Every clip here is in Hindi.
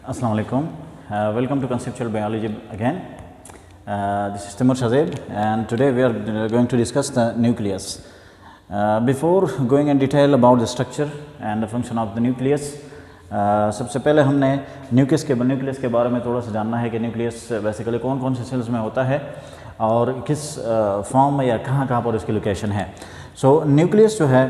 Assalamu alaikum. Welcome to Conceptual Biology again. This is Timur Shazib, and today we are going to discuss the nucleus. Before going in detail about the structure and the function of the nucleus, सबसे पहले हमने न्यूक्लियस के बारे में थोड़ा सा जानना है कि न्यूक्लियस बेसिकली कौन कौन से सेल्स में होता है और किस फॉर्म में या कहाँ कहाँ पर इसकी लोकेशन है. सो न्यूक्लियस जो है,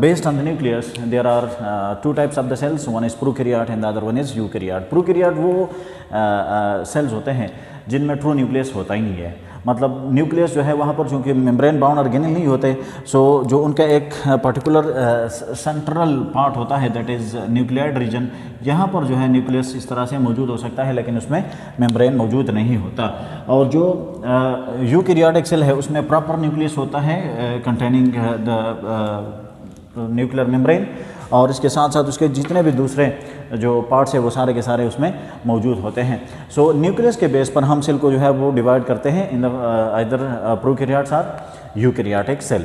based on the nucleus there are two types of the cells. One is prokaryote and the other one is eukaryote. Prokaryote वो cells होते हैं जिनमें ट्रू न्यूक्लियस होता ही नहीं है. मतलब न्यूक्लियस जो है वहाँ पर चूँकि मेम्ब्रेन बाउंड ऑर्गेनेल नहीं होते, सो जो उनका एक पर्टिकुलर सेंट्रल पार्ट होता है दैट इज़ न्यूक्लियड रीजन, यहाँ पर जो है न्यूक्लियस इस तरह से मौजूद हो सकता है लेकिन उसमें मेम्ब्रेन मौजूद नहीं होता. और जो यूकैरियोटिक सेल है उसमें प्रॉपर न्यूक्लियस होता है कंटेनिंग द न्यूक्लियर मेम्ब्रेन, और इसके साथ साथ उसके जितने भी दूसरे जो पार्ट्स है वो सारे के सारे उसमें मौजूद होते हैं. सो न्यूक्लियस के बेस पर हम सेल को जो है वो डिवाइड करते हैं इन द आइदर प्रोकैरियोट्स और यूकैरियोटिक सेल.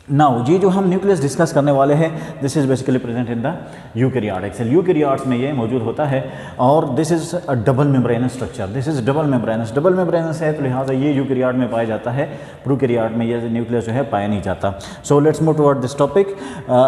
नाउ जी जो हम न्यूक्लियस डिस्कस करने वाले हैं this is basically present in the eukaryotic cell. Eukaryotes में ये मौजूद होता है और this is a double membranous structure. This is double membranous है, तो लिहाजा ये यूकैरियोट में पाया जाता है, प्रोकैरियोट में ये न्यूक्लियस जो है पाया नहीं जाता. So let's move toward this topic.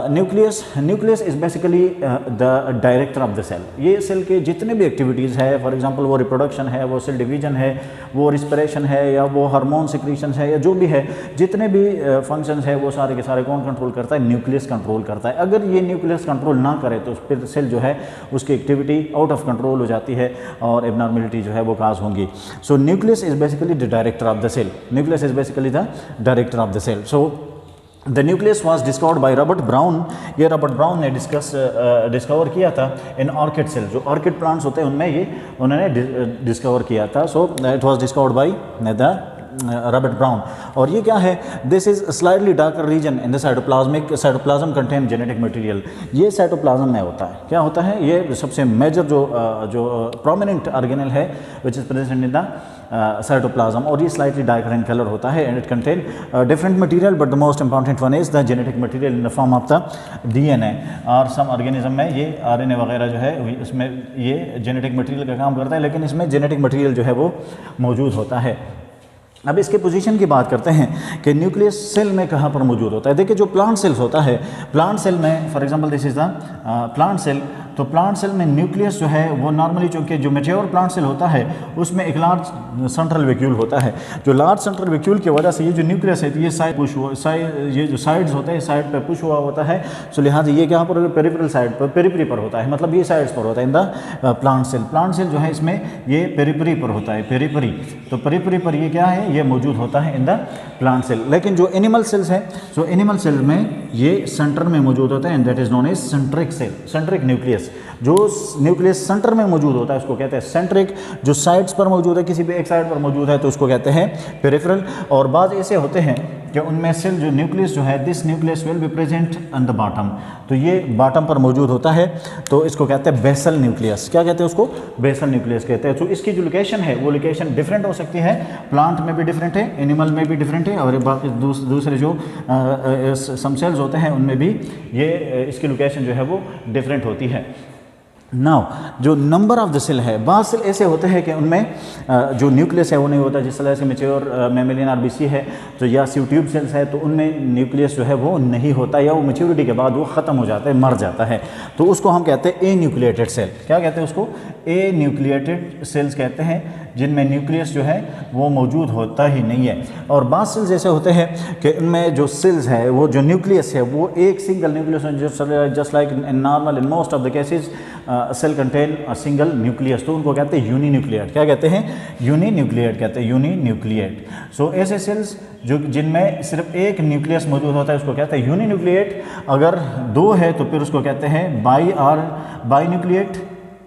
Nucleus is basically the director of the cell. ये सेल के जितने भी एक्टिविटीज़ है, फॉर एग्जाम्पल वो रिप्रोडक्शन है, वो सेल डिवीजन है, वो रिस्पिरेशन है, या वो हार्मोन सिक्रीशन है, या जो भी है, जितने भी फंक्शंस है वो सारे के सारे कौन कंट्रोल करता है? न्यूक्लियस कंट्रोल करता है. अगर ये न्यूक्लियस कंट्रोल ना करे तो फिर सेल जो है उसकी एक्टिविटी आउट ऑफ कंट्रोल हो जाती है और एबनॉर्मेलिटी जो है वो काज होंगी. So nucleus is basically the director of the cell. Nucleus is basically the director of the cell. So the nucleus was discovered by Robert Brown. ये रॉबर्ट ब्राउन ने डिस्कवर किया था इन ऑर्किड सेल. जो ऑर्किड प्लांट्स होते हैं उनमें ये उन्होंने डिस्कवर किया था. So it was discovered by the Robert Brown. और ये क्या है? This is slightly darker region in the cytoplasm contain genetic material. ये साइटोप्लाज्म में होता है. क्या होता है? ये सबसे मेजर जो प्रोमिनेंट ऑर्गेनेल है which is present in the cytoplasm, और ये स्लाइटली डार्कर इन कलर होता है and it contain different material, but the most important one is the genetic material in the form of the DNA. और सम ऑर्गेनिज्म में ये आरएनए वगैरह जो है इसमें ये जेनेटिक मटेरियल का काम करता है, लेकिन इसमें जेनेटिक मटेरियल जो है वो मौजूद होता है. अब इसके पोजीशन की बात करते हैं कि न्यूक्लियस सेल में कहाँ पर मौजूद होता है. देखिए जो प्लांट सेल्स होता है, प्लांट सेल में for example this is the plant cell. तो प्लांट सेल में न्यूक्लियस जो है वो नॉर्मली चूँकि जो मैच्योर प्लांट सेल होता है उसमें एक लार्ज सेंट्रल वैक्यूल होता है. जो लार्ज सेंट्रल वैक्यूल की वजह से ये जो न्यूक्लियस है ये साइड पुश हुआ, ये जो साइड्स होते हैं साइड पे पुश हुआ होता है. सो लिहाजा ये कहाँ पर पेरिफेरल साइड पर, पेरिफेरी पर होता है, मतलब ये साइड्स पर होता है in the plant cell. Plant cell जो है इसमें ये पेरिफेरी पर होता है, पेरिफेरी. तो पेरिफेरी पर ये क्या है? ये मौजूद होता है इन द प्लांट सेल. लेकिन जो एनिमल सेल्स है, सो एनिमल सेल में ये सेंटर में मौजूद होता है and that is known as centric cell, centric nucleus. जो न्यूक्लियस सेंटर में मौजूद होता है उसको कहते हैं सेंट्रिक. जो साइड्स पर मौजूद है, किसी भी एक साइड पर मौजूद है तो उसको कहते हैं पेरिफेरल. और बाज़ ऐसे होते हैं कि उनमें सेल जो न्यूक्लियस जो है this nucleus will be present on the bottom. तो ये बॉटम पर मौजूद होता है, तो इसको कहते हैं बेसल न्यूक्लियस. क्या कहते हैं उसको? बेसल न्यूक्लियस कहते हैं. तो इसकी जो लोकेशन है वो लोकेशन डिफरेंट हो सकती है. प्लांट में भी डिफरेंट है, एनिमल में भी डिफरेंट है, और बाकी दूसरे जो सम सेल्स होते हैं उनमें भी ये इसकी लोकेशन जो है वो डिफरेंट होती है. नाउ जो नंबर ऑफ द सेल है, बाज़ सेल ऐसे होते हैं कि उनमें जो न्यूक्लियस है वो नहीं होता. जिस तरह से मेच्योर मैमेलियन आरबीसी है तो या ट्यूब सेल्स है तो उनमें न्यूक्लियस जो है वो नहीं होता, या वो मेच्योरिटी के बाद वो ख़त्म हो जाता है, मर जाता है. तो उसको हम कहते हैं ए न्यूक्लिएटेड सेल. क्या कहते हैं उसको? ए न्यूक्लिएटेड सेल्स कहते हैं, जिनमें न्यूक्लियस जो है वो मौजूद होता ही नहीं है. और बाज़ सेल्स ऐसे होते हैं कि उनमें जो सेल्स है वो जो न्यूक्लियस है वो एक single nucleus, just like in normal in most of the cases cell contain a single nucleus. तो उनको कहते हैं यूनी न्यूक्लिएट. क्या कहते हैं? यूनी न्यूक्लिएट कहते हैं, यूनी न्यूक्लिएट. सो ऐसे सेल्स जो जिनमें सिर्फ एक न्यूक्लियस मौजूद होता है उसको कहते हैं यूनी न्यूक्लिएट. अगर दो है तो फिर उसको कहते हैं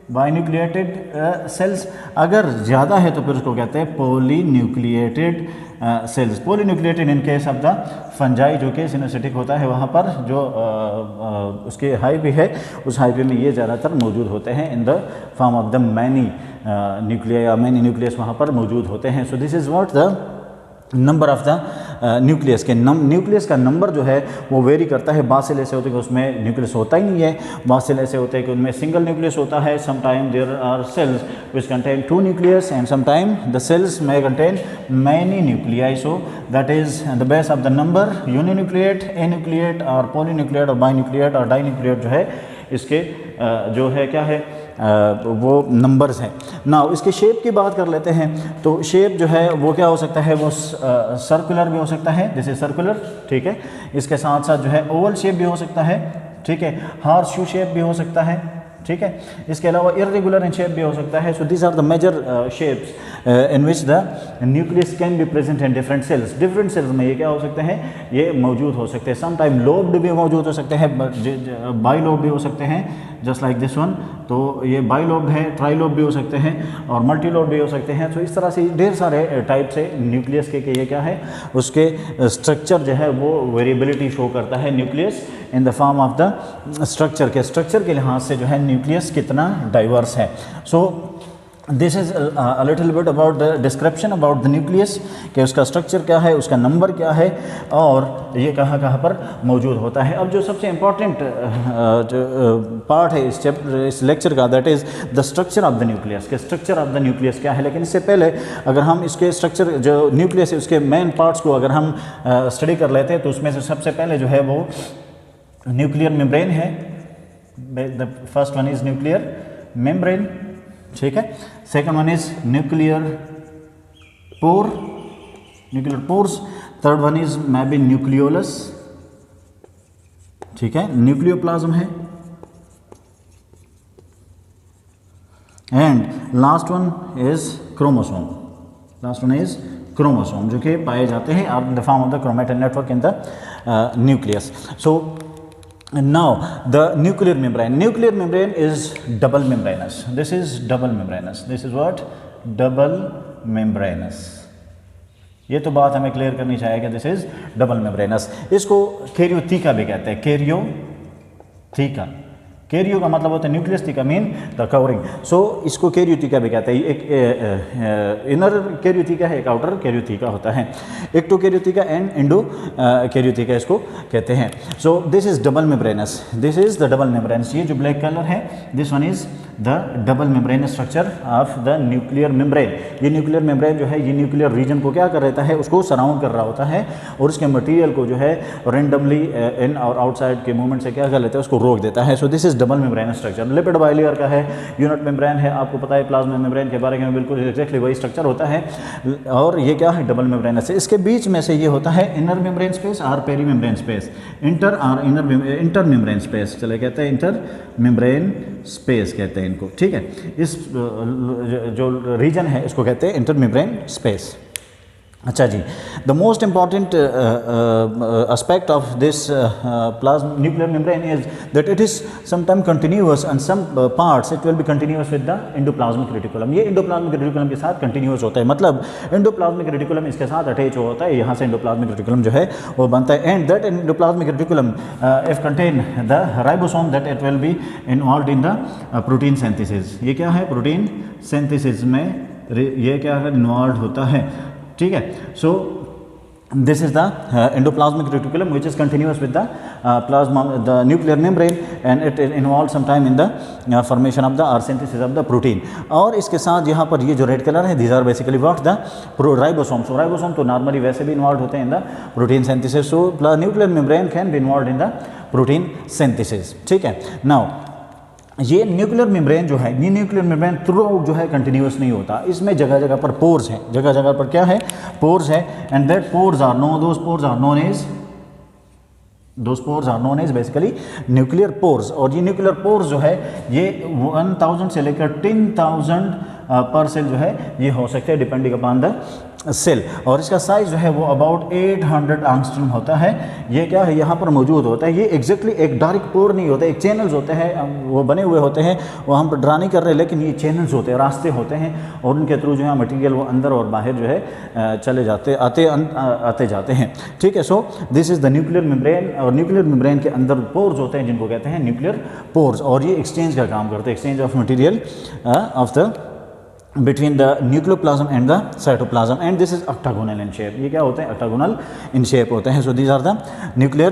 बाई न्यूक्लिएटेड सेल्स. अगर ज़्यादा है तो फिर उसको कहते हैं poly nucleated cells. Poly nucleated in case of the fungi, जो कि सिनोसिटिक होता है, वहाँ पर जो उसके हाइवे है उस हाइवे में ये ज़्यादातर मौजूद होते हैं in the form of the many nuclei या मैनी न्यूक्लियस वहाँ पर मौजूद होते हैं. So this is what the number of the nucleus के न्यूक्लियस का नंबर जो है वो वेरी करता है। बहुत से ऐसे होते हैं कि उसमें न्यूक्लियस होता ही नहीं है, बहुत से ऐसे होते हैं कि उनमें सिंगल न्यूक्लियस होता है। Some time there are cells which contain 2 nucleus and some time the cells में contain many nuclei. So that is the base of the number uninucleate, anucleate और पॉलीन्यूक्लिएट और बाइन्यूक्लिएट और डाइन्यूक्लिएट जो है इसके जो है क्या है वो नंबर्स हैं। नाउ इसके शेप की बात कर लेते हैं। तो शेप जो है वो क्या हो सकता है, वो सर्कुलर भी हो सकता है, जैसे सर्कुलर, ठीक है। इसके साथ साथ जो है ओवल शेप भी हो सकता है, ठीक है। हॉर्स शू शेप भी हो सकता है, ठीक है। इसके अलावा इरेगुलर इन शेप भी हो सकता है। So these are the major shapes in which the nucleus can be present in different cells. Different cells में ये क्या हो सकते हैं, ये मौजूद हो सकते हैं। सम टाइम लोब्ड भी मौजूद हो सकते हैं, बाइलोब भी हो सकते हैं, जस्ट लाइक दिस वन। तो ये बाइलोब है, ट्राइलोब भी हो सकते हैं और मल्टीलोब भी हो सकते हैं। तो इस तरह से ढेर सारे टाइप से न्यूक्लियस के ये क्या है, उसके स्ट्रक्चर जो है वो वेरिएबिलिटी शो करता है nucleus in the form of the structure के लिहाज से जो है न्यूक्लियस कितना डाइवर्स है। So this is a little bit about the description about the nucleus, कि उसका स्ट्रक्चर क्या है, उसका नंबर क्या है और ये कहाँ कहाँ पर मौजूद होता है। अब जो सबसे इम्पॉर्टेंट पार्ट है इस चैप्टर, इस लेक्चर का, that is the structure of the nucleus, के स्ट्रक्चर ऑफ द न्यूक्लियस क्या है। लेकिन इससे पहले अगर हम इसके स्ट्रक्चर, जो न्यूक्लियस है उसके मेन पार्ट्स को अगर हम स्टडी कर लेते हैं, तो उसमें से सबसे पहले जो है वो न्यूक्लियर मेम्ब्रेन है। The first one is nuclear membrane, ठीक है। Second one is nuclear pores. Third one is may be nucleolus, ठीक है। न्यूक्लियोप्लाज्म है and last one is chromosome, जो कि पाए जाते हैं in the form of the chromatin network in the nucleus. So now the nuclear membrane is double membranous. This is what? Double membranous. ये तो बात हमें क्लियर करनी चाहिए कि दिस इज डबल मेम्ब्रेनस। इसको कैरियोथीका भी कहते हैं, कैरियोथीका। कैरियो का मतलब होता है nucleus, theca mean the covering. So इसको कैरियोथीका भी कहते हैं। एक इनर कैरियोथीका है, एक आउटर कैरियोथीका होता है। एक्टो कैरियोथीका एंड इंडो कैरियोथीका इसको कहते हैं। So this is double membranous, this is the double membranous. ये जो ब्लैक कलर है, this one is the double membranous structure of the nuclear membrane. ये न्यूक्लियर मेम्ब्रेन जो है, ये न्यूक्लियर रीजन को क्या कर रहता है, उसको सराउंड कर रहा होता है और उसके मटेरियल को जो है रेंडमली इन और आउटसाइड के मूवमेंट से क्या कर लेता है, उसको रोक देता है। So this is double membranous structure. Lipid bilayer का है, यूनिट मेम्ब्रेन है, आपको पता है प्लाज्मा मेम्ब्रेन के बारे में बिल्कुल एक्जैक्टली वही स्ट्रक्चर होता है। और ये क्या है, डबल मेम्ब्रेनस है। इसके बीच में से ये होता है इनर मेम्ब्रेन स्पेस और peri membrane space, inter membrane space, चले कहते हैं इंटर मेम्ब्रेन स्पेस कहते हैं इनको, ठीक है। इस जो रीजन है इसको कहते हैं इंटर मेम्ब्रेन स्पेस। अच्छा जी, the most important aspect of this nuclear membrane is that it is sometime continuous and some parts it will be continuous with the endoplasmic reticulum. ये endoplasmic reticulum के साथ continuous होता है, मतलब endoplasmic reticulum इसके साथ अटैच होता है, यहाँ से endoplasmic reticulum जो है वो बनता है। and that endoplasmic reticulum if contain the ribosome that it will be involved in the protein synthesis. ये क्या है, प्रोटीन सिंथेसिस में ये क्या है, इन्वॉल्व होता है, ठीक है। सो this is the endoplasmic reticulum which is continuous with the the nuclear membrane and it involves sometime in the formation of the or synthesis of the protein. और इसके साथ यहाँ पर ये जो रेड कलर है, these are basically what the ribosomes. So ribosome तो normally वैसे भी involved होते हैं in the protein synthesis. So nuclear membrane can be involved in the protein synthesis, ठीक है। Now ये न्यूक्लियर मेम्ब्रेन जो है, ये न्यूक्लियर मेम्ब्रेन थ्रू आउट जो है कंटिन्यूस नहीं होता, इसमें जगह जगह पर पोर्स हैं, जगह जगह पर क्या है, पोर्स है। And that pores are known as basically nuclear pores. और ये न्यूक्लियर पोर्स जो है ये 1000 से लेकर 10,000 पर सेल जो है ये हो सकते हैं डिपेंडिंग अपॉन द सेल। और इसका साइज जो है वो अबाउट 800 एंगस्ट्रॉम होता है। ये क्या है, यहाँ पर मौजूद होता है। ये एग्जैक्टली एक डायरेक्ट पोर नहीं होता, एक चैनल्स होते हैं, वो बने हुए होते हैं, वो हम ड्रा नहीं कर रहे, लेकिन ये चैनल्स होते हैं, रास्ते होते हैं और उनके थ्रू जो है मटेरियल वो अंदर और बाहर जो है चले जाते आते जाते हैं, ठीक है। So this is the nuclear membrane. और न्यूक्लियर मेम्ब्रेन के अंदर पोर्स होते हैं जिनको कहते हैं न्यूक्लियर पोर्स, और ये एक्सचेंज का काम करते हैं, exchange of material of the between the nucleoplasm and the cytoplasm, and this is octagonal in shape. ये क्या होते हैं? octagonal in shape होते हैं. So these are the nuclear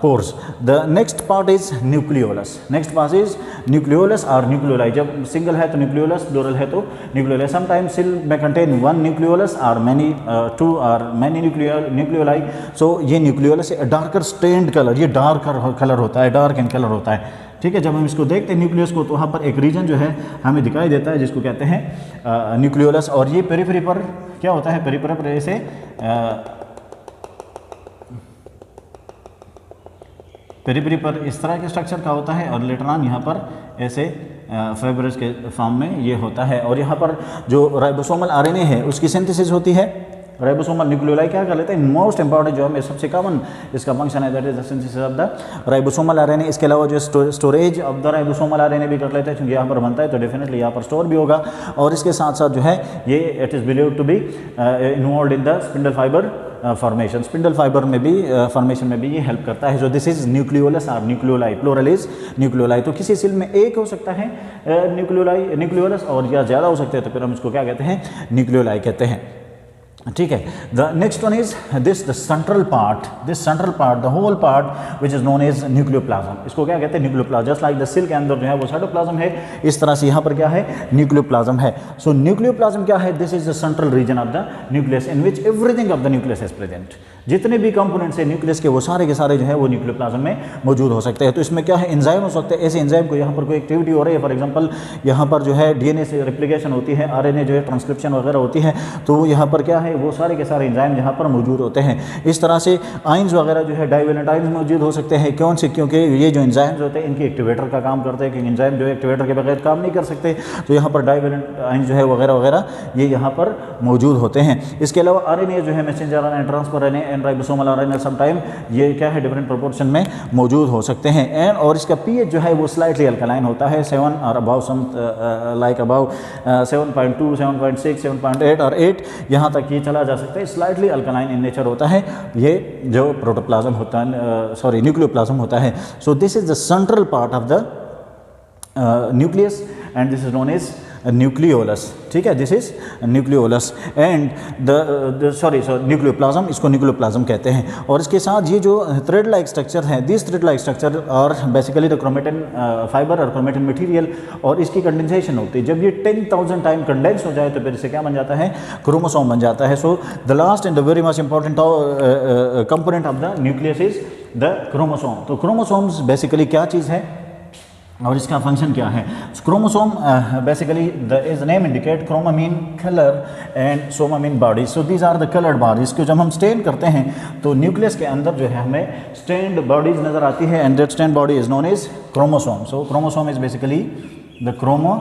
pores. The next part is nucleolus. Next part is nucleolus or nucleoli. जब single है तो nucleolus, plural है तो nucleoli. Sometimes cell may contain one nucleolus or many two or many nucleoli. So ये nucleolus है, darker stained color, ये darker color होता है, dark in color होता है. ठीक है, जब हम इसको देखते हैं न्यूक्लियस को तो वहाँ पर एक रीजन जो है हमें दिखाई देता है जिसको कहते हैं न्यूक्लियोलस, और ये पेरिफेरी पर क्या होता है? पेरिफेरी पर ऐसे पेरिफेरी पर इस तरह के स्ट्रक्चर का होता है, और लेटर ऑन यहाँ पर ऐसे फाइब्रस के फॉर्म में ये होता है. और यहाँ पर जो राइबोसोमल आरएनए है उसकी सिंथेसिस होती है. राइबोसोमल न्यूक्लियोलाई क्या कर लेते हैं? मोस्ट इंपॉर्टेंट जो हमें सबसे कॉमन इसका फंक्शन है that is the synthesis of the ribosomal RNA. इसके अलावा जो storage of the ribosomal RNA भी कर लेते हैं, क्योंकि यहाँ पर बनता है तो डेफिनेटली यहाँ पर स्टोर भी होगा. और इसके साथ साथ जो है ये it is believed to be involved in the spindle fibre formation. Spindle fibre में भी फॉर्मेशन में भी ये हेल्प करता है. जो दिस इज न्यूक्लियोलस और न्यूक्लियोलाई, प्लूरल इज न्यूक्लियोलाई. तो किसी सेल में एक हो सकता है न्यूक्लियोलस, और या ज़्यादा हो सकते हैं तो फिर हम इसको क्या कहते हैं? न्यूक्लियोलाई कहते हैं. ठीक है. The next one is this the central part, the whole part which is known as nucleoplasm. इसको क्या कहते हैं? Nucleoplasm. Just like the cell के अंदर जो है वो साइटोप्लाज्म है, इस तरह से यहाँ पर क्या है? न्यूक्लियोप्लाज्म है. सो न्यूक्लियोप्लाज्म क्या है? This is the central region of the nucleus in which everything of the nucleus is present. जितने भी कंपोनेंट्स है न्यूक्लियस के वो सारे के सारे जो है वो न्यूक्लियोप्लाज्म में मौजूद हो सकते हैं. तो इसमें क्या है? एंजाइम हो सकते हैं. ऐसे एंजाइम को यहाँ पर कोई एक्टिविटी हो रही है, फॉर एग्जांपल यहाँ पर जो है डीएनए से रेप्लिकेशन होती है, आरएनए जो है ट्रांसक्रिप्शन वगैरह होती है, तो यहाँ पर क्या है? वो सारे के सारे एंजाइम यहाँ पर मौजूद होते हैं. इस तरह से आइंस वगैरह जो है डाइवेलेंट आइंस मौजूद हो सकते हैं. क्यों से? क्योंकि ये जो एंजाइम्स होते हैं इनकी एक्टिवेटर का काम करते हैं, क्योंकि एंजाइम जो है एक्टिवेटर के बगैर काम नहीं कर सकते. तो यहाँ पर डाइवेलेंट आइंस जो है वगैरह वगैरह ये यहाँ पर मौजूद होते हैं. इसके अलावा आरएनए जो है messenger RNA, transfer RNA and ribosomal RNA sometime ये क्या है? डिफरेंट प्रोपोर्शन में मौजूद हो सकते हैं. एंड और इसका पीएच जो है वो स्लाइटली अल्कलाइन होता है, 7 और अबाउ सम लाइक अबाउ 7.2, 7.6, 7.8 और 8 यहाँ तक ये चला जा सकता है. स्लाइटली अल्कलाइन इन नेचर होता है ये जो प्रोटोप्लाज्म होता है, न्यूक्लियोप्लाज्म होता है. So this is the central part of the nucleus and this is known as nucleolus. ठीक है, this is nucleolus and nucleoplasm, इसको न्यूक्लियोप्लाज्म कहते हैं. और इसके साथ ये जो थ्रेड लाइक स्ट्रक्चर है, दिस थ्रेड लाइक स्ट्रक्चर और बेसिकली द क्रोमेटिन फाइबर और क्रोमेटिन मटेरियल, और इसकी कंडेंसेशन होती है. जब ये 10,000 टाइम कंडेंस हो जाए तो फिर इसे क्या बन जाता है? क्रोमोसोम बन जाता है. So the last and the very much important component of the nucleus is the chromosome. तो क्रोमोसोम्स बेसिकली क्या चीज़ है और इसका फंक्शन क्या है? Chromosome basically the is name indicate chroma mean colour and soma mean body. So these are the coloured bodies. को जब हम स्टेन करते हैं तो न्यूक्लियस के अंदर जो है हमें स्टेन्ड बॉडीज नजर आती है, and that stained body is known as chromosome. So chromosome is basically the chromo,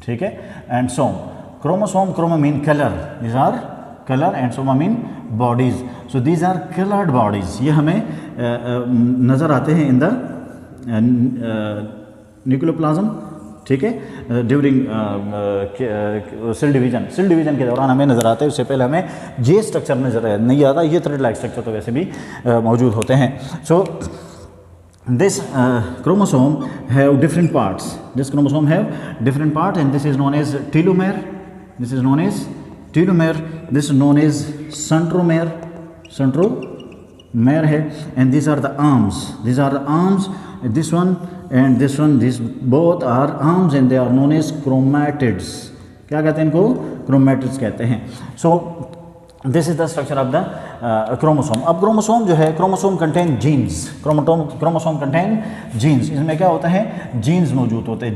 ठीक है, and some. Chromosome, chroma mean colour, these are colour and soma mean bodies. So these are coloured bodies. ये हमें नज़र आते हैं इन द न्यूक्लियोप्लाज्म. ठीक है, ड्यूरिंग सेल डिवीजन के दौरान हमें नज़र आता है. उससे पहले हमें ये स्ट्रक्चर नज़र नहीं आता. ये थ्रेड लाइक स्ट्रक्चर तो वैसे भी मौजूद होते हैं. सो this chromosome have different parts. This chromosome have different parts, and this is known as telomere. This is known as telomere. This is known as centromere. Centromere है, and these are the arms. These are the arms. This one and this one. These both are arms, and they are known as chromatids. क्या कहते हैं इनको? Chromatids कहते हैं. So this is the structure of the chromosome. अब क्रोमोसोम जो है, chromosome contain genes. Chromosome contain genes. इसमें क्या होता है? जीन्स मौजूद होते हैं.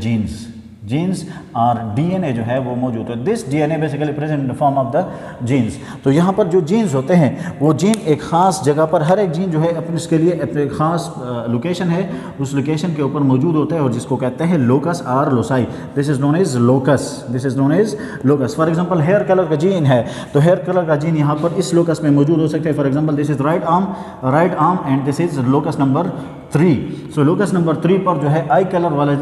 जीन्स और डीएनए जो है वो मौजूद है. This DNA basically present in the form of the genes. तो यहाँ पर जो जीन्स होते हैं वो जीन एक ख़ास जगह पर, हर एक जीन जो है अपने इसके लिए अपने ख़ास लोकेशन है, उस लोकेशन के ऊपर मौजूद होता है, और जिसको कहते हैं लोकस और loci. This is known as locus. This is known as locus. For example hair colour का जीन है, तो हेयर कलर का जीन यहाँ पर इस लोकस में मौजूद हो सकता है. For example this is right arm, and this is locus number 3। So locus number 3 पर जो है आई कलर वाला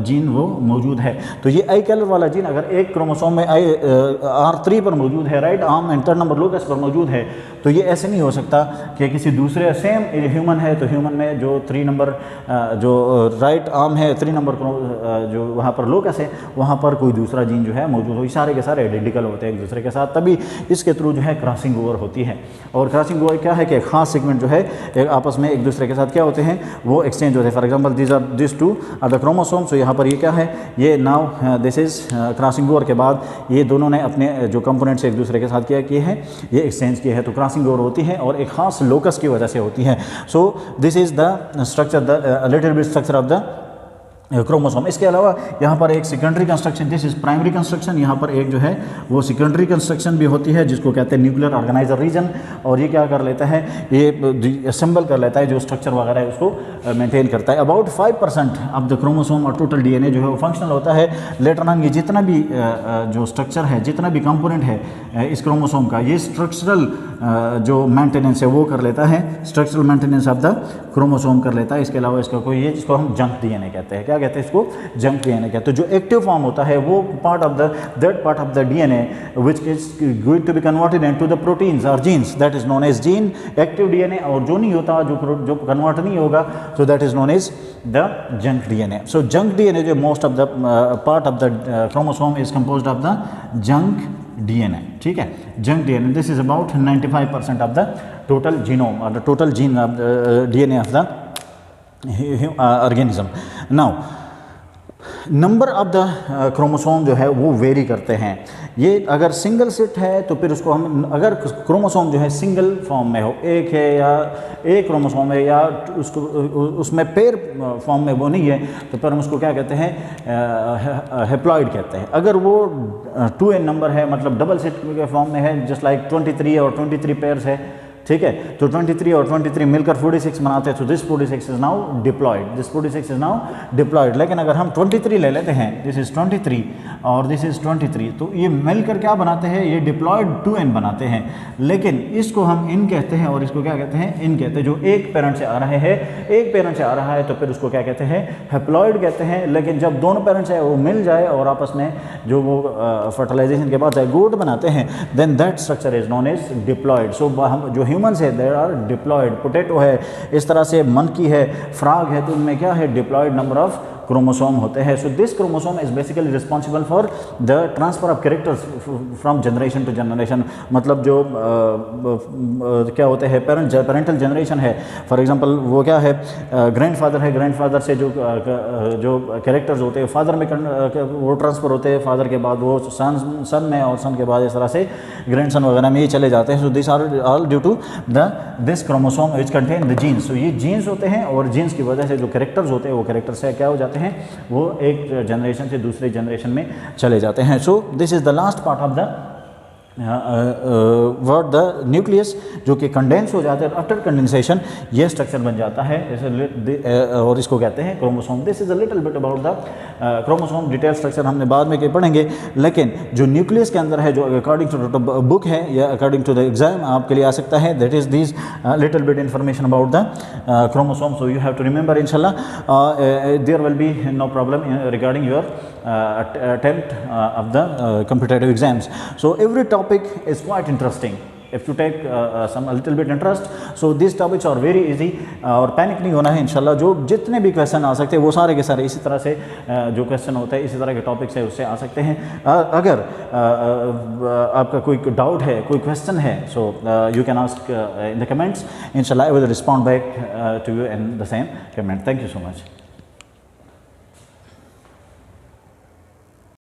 जीन वो मौजूद है। तो ये आई कलर वाला जीन अगर एक क्रोमोसोम में R3 पर मौजूद है, right arm and third number locus पर मौजूद है, तो ये ऐसे नहीं हो सकता कि किसी दूसरे सेम ह्यूमन है तो ह्यूमन में जो 3 नंबर जो राइट आर्म है, 3 नंबर जो वहाँ पर लोकस है, वहाँ पर कोई दूसरा जीन जो है मौजूद हो। सारे के सारे आइडेंटिकल होते हैं एक दूसरे के साथ, तभी इसके थ्रू जो है क्रॉसिंग ओवर होती है। और क्रॉसिंग ओवर क्या है कि खास सेगमेंट जो है एक आपस में एक दूसरे के साथ क्या होते हैं, वो एक्सचेंज होते हैं। For example this two are the chromosome. So यहाँ पर ये क्या है, ये now this is crossing over के बाद ये दोनों ने अपने जो कंपोनेंट्स एक दूसरे के साथ क्या किए हैं, ये एक्सचेंज किए हैं। तो क्रॉसिंग ओवर होती है और एक खास लोकस की वजह से होती है। So this is the structure, the little bit structure of the chromosome. इसके अलावा यहाँ पर एक secondary constriction, this is primary constriction, यहाँ पर एक जो है वो सेकेंडरी कंस्ट्रक्शन भी होती है जिसको कहते हैं न्यूक्लियर ऑर्गेनाइजर रीजन। और ये क्या कर लेता है, ये असेंबल कर लेता है, जो स्ट्रक्चर वगैरह है उसको मेंटेन करता है। अबाउट 5% ऑफ द क्रोमोसोम और टोटल डीएनए जो है वो फंक्शनल होता है। लेटर ऑन ये जितना भी जो स्ट्रक्चर है, जितना भी कंपोनेंट है इस क्रोमोसोम का, ये स्ट्रक्चरल जो मेंटेनेंस है वो कर लेता है, structural maintenance of the chromosome कर लेता है। इसके अलावा इसका कोई ये जिसको हम जंक डीएनए कहते हैं, क्या कहते हैं इसको, जंक डीएनए कहते हैं। जो एक्टिव फॉर्म होता है वो part of the that part of the DNA which is going to be converted into the proteins और genes, that is known as gene, active DNA. और जो नहीं होता, जो कन्वर्ट नहीं होगा, so that is known as the junk DNA. So junk DNA जो most of the part of the chromosome is composed of the junk DNA, ठीक है, junk DNA. This is about 95% of the total genome और the total gene of DNA of the organism. Now number of the chromosome जो है वो वेरी करते हैं। ये अगर सिंगल सेट है तो फिर उसको हम, अगर क्रोमोसोम जो है सिंगल फॉर्म में हो, एक है या एक क्रोमोसोम है या उसको उसमें पेयर फॉर्म में वो नहीं है, तो फिर हम उसको क्या कहते हैं, हेप्लॉइड कहते हैं। अगर वो 2n नंबर है, मतलब डबल सेट के फॉर्म में है, जस्ट लाइक 23 और 23 पेयर्स है, ठीक है, तो 23 और 23 मिलकर 46 बनाते हैं। तो this 46 is now diploid, this 46 is now diploid. लेकिन अगर हम 23 ले लेते हैं, दिस इज 23 और दिस इज 23, तो ये मिलकर क्या बनाते हैं, ये डिप्लॉयड 2n बनाते हैं। लेकिन इसको हम इन कहते हैं और इसको क्या कहते हैं, इन कहते हैं। जो एक पेरेंट से आ रहे हैं, एक पेरेंट से आ रहा है, तो फिर उसको क्या कहते हैं, हेप्लॉयड कहते हैं। लेकिन जब दोनों पेरेंट्स है वो मिल जाए और आपस में जो वो फर्टिलाइजेशन के बाद जाइगोट बनाते हैं, then that structure is known as diploid. So हम जो ह्यूमंस है देर आर डिप्लॉयड। पोटैटो है, इस तरह से मंकी है, फ्रॉग है, तो उनमें क्या है, डिप्लॉयड नंबर ऑफ क्रोमोसोम होते हैं। So this chromosome is basically responsible for the transfer of characters from generation to generation. मतलब जो क्या होते हैं, पेरेंटल जनरेशन है, फॉर एग्जांपल वो क्या है, ग्रैंडफादर है, ग्रैंडफादर से जो कैरेक्टर्स होते हैं फादर में वो ट्रांसफ़र होते हैं, फादर के बाद वो सन में, और सन के बाद इस तरह से ग्रैंडसन वगैरह में ये चले जाते हैं। So this are all due to this chromosome which contain the genes. तो ये जीन्स होते हैं और जीन्स की वजह से जो कैरेक्टर्स होते हैं वो कैरेक्टर से क्या हो जाते हैं, वो एक जनरेशन से दूसरे जनरेशन में चले जाते हैं। So this is the last part of the word the nucleus, जो कि कंडेंस हो जाता है। आफ्टर कंडेंसेशन ये स्ट्रक्चर बन जाता है, और इसको कहते हैं chromosome. This is a little bit about the chromosome. Detail structure हमने बाद में के पढ़ेंगे, लेकिन जो न्यूक्लियस के अंदर है, जो अकॉर्डिंग टू द बुक है या अकॉर्डिंग टू द एग्जाम आपके लिए आ सकता है, that is this little bit information about the chromosome. So you have to remember, इंशाल्लाह there will be no problem regarding your attempt of the competitive exams. So every topic is quite interesting if you take some a little bit interest. So these topics are very easy, और पैनिक नहीं होना है इंशाल्लाह। जो जितने भी क्वेश्चन आ सकते हैं वो सारे के सारे इसी तरह से जो क्वेश्चन होता है इसी तरह के टॉपिक्स है उससे आ सकते हैं। अगर आपका कोई डाउट है, कोई क्वेश्चन है, so you can ask in the comments. Inshallah I will respond back to you in the same comment. Thank you so much.